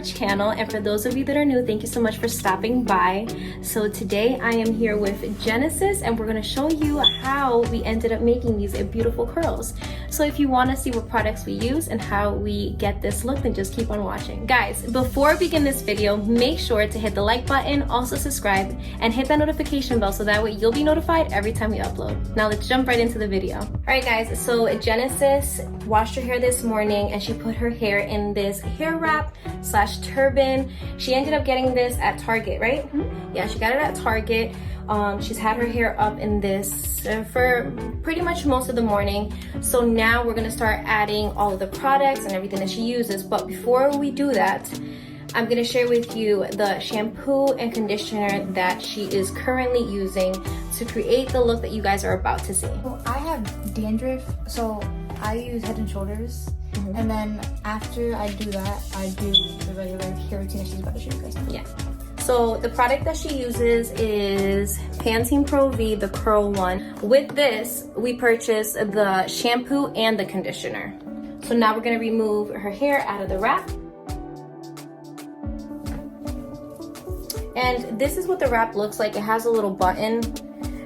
our channel, and for those of you that are new, thank you so much for stopping by. So today I am here with GeneLizQ, and we're going to show you how we ended up making these beautiful curls. So if you want to see what products we use and how we get this look, then just keep on watching. Guys, before we begin this video, make sure to hit the like button, also subscribe, and hit that notification bell so that way you'll be notified every time we upload. Now let's jump right into the video. Alright guys, so GeneLizQ washed her hair this morning and she put her hair in this hair wrap slash turban. She ended up getting this at Target, right? Mm-hmm. Yeah, she got it at Target. She's had her hair up in this for pretty much most of the morning. So now we're gonna start adding all of the products and everything that she uses. But before we do that, I'm gonna share with you the shampoo and conditioner that she is currently using to create the look that you guys are about to see. Well, I have dandruff, so I use Head & Shoulders. Mm-hmm. And then after I do that, I do the regular hair routine that she's about to show you guys. Yeah. So the product that she uses is Pantene Pro V, the curl one. With this, we purchased the shampoo and the conditioner. So now we're gonna remove her hair out of the wrap. And this is what the wrap looks like. It has a little button,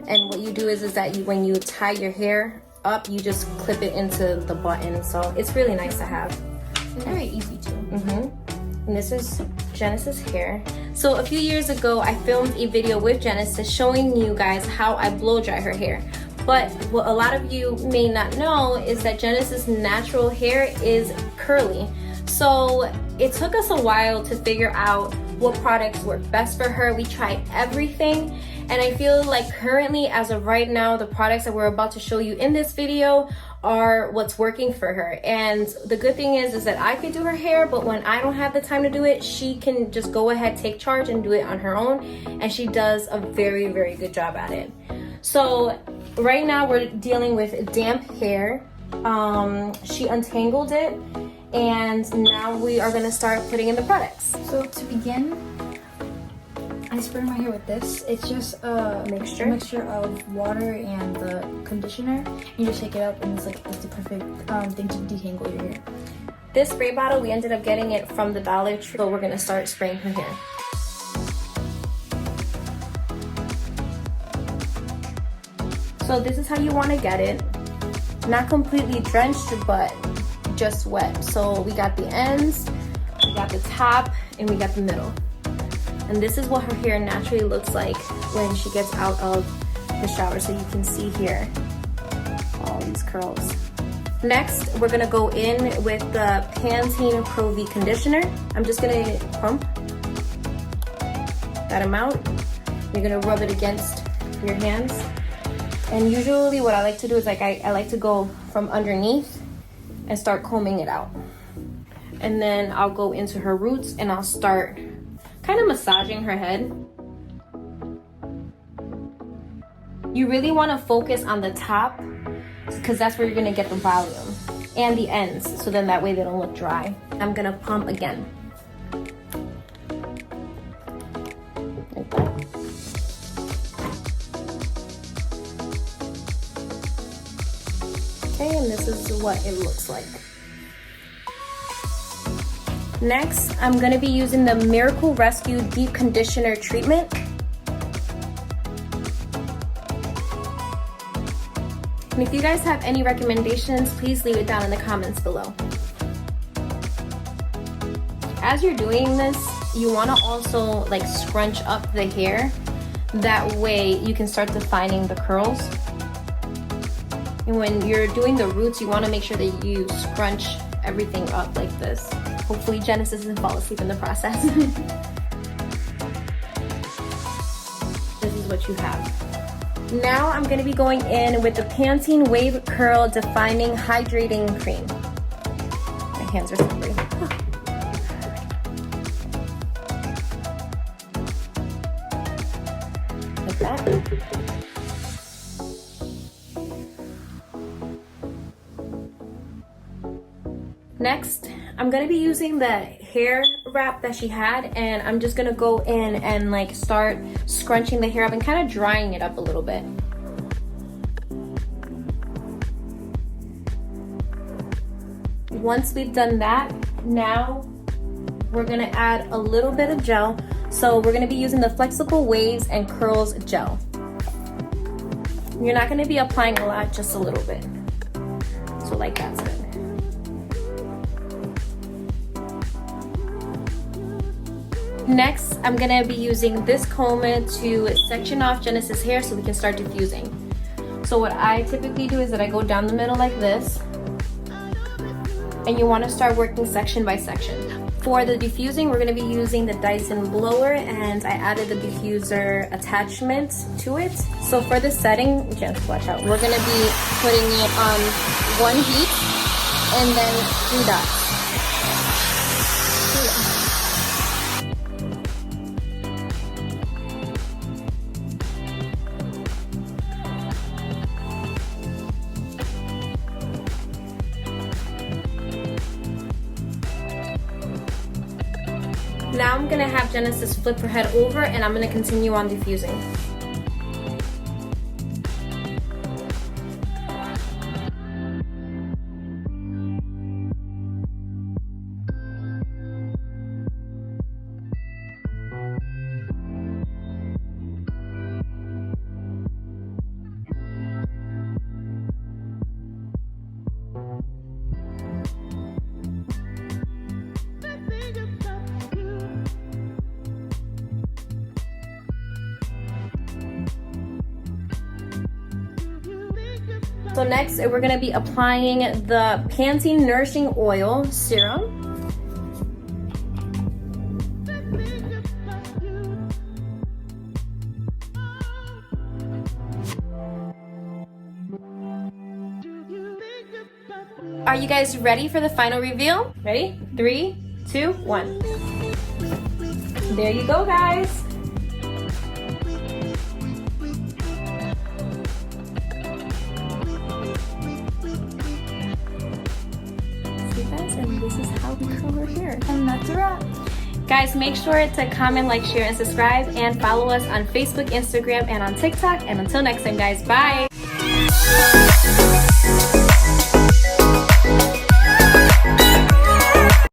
and what you do is that when you tie your hair up, you just clip it into the button. So it's really nice to have. It's very easy too. Mm-hmm. And this is GeneLizQ's hair. So a few years ago, I filmed a video with GeneLizQ showing you guys how I blow dry her hair. But what a lot of you may not know is that GeneLizQ's natural hair is curly. So it took us a while to figure out what products work best for her. We tried everything, and I feel like currently, as of right now, the products that we're about to show you in this video are what's working for her. And the good thing is that I could do her hair, but when I don't have the time to do it, she can just go ahead, take charge, and do it on her own, and she does a very, very good job at it. So right now we're dealing with damp hair. She untangled it, and now we are gonna start putting in the products. So to begin, I spray my hair with this. It's just a mixture of water and the conditioner. You just shake it up, and it's the perfect thing to detangle your hair. This spray bottle, we ended up getting it from the Dollar Tree, so we're gonna start spraying her hair. So this is how you want to get it. Not completely drenched, but just wet. So we got the ends, we got the top, and we got the middle. And this is what her hair naturally looks like when she gets out of the shower. So you can see here all these curls. Next, we're gonna go in with the Pantene Pro V conditioner. I'm just gonna pump that amount. You're gonna rub it against your hands. And usually what I like to do is I like to go from underneath and start combing it out. And then I'll go into her roots and I'll start kind of massaging her head. You really want to focus on the top because that's where you're going to get the volume, and the ends, so then that way they don't look dry. I'm going to pump again. Like that. Okay, and this is what it looks like. Next, I'm going to be using the Miracle Rescue Deep Conditioner Treatment. And if you guys have any recommendations, please leave it down in the comments below. As you're doing this, you want to also scrunch up the hair. That way you can start defining the curls. And when you're doing the roots, you want to make sure that you scrunch everything up like this. Hopefully GeneLizQ doesn't fall asleep in the process. This is what you have. Now I'm going to be going in with the Pantene Wave Curl Defining Hydrating Cream. My hands are slippery. Like that. Next, I'm gonna be using the hair wrap that she had, and I'm just gonna go in and start scrunching the hair up and kind of drying it up a little bit. Once we've done that, now we're gonna add a little bit of gel. So we're gonna be using the Flexible Waves and Curls Gel. You're not gonna be applying a lot, just a little bit. So like that's it. Next, I'm gonna be using this comb to section off Genesis' hair so we can start diffusing. So what I typically do is that I go down the middle like this, and you wanna start working section by section. For the diffusing, we're gonna be using the Dyson blower, and I added the diffuser attachment to it. So for the setting, just watch out, we're gonna be putting it on 1 heat and then 3 dots. Now I'm gonna have Genesis flip her head over and I'm gonna continue on diffusing. So next, we're gonna be applying the Pantene Nourishing Oil Serum. Are you guys ready for the final reveal? Ready? 3, 2, 1. There you go, guys. And this is how we curl her hair. And that's a wrap. Guys, make sure to comment, like, share, and subscribe, and follow us on Facebook, Instagram, and on TikTok. And until next time, guys, bye.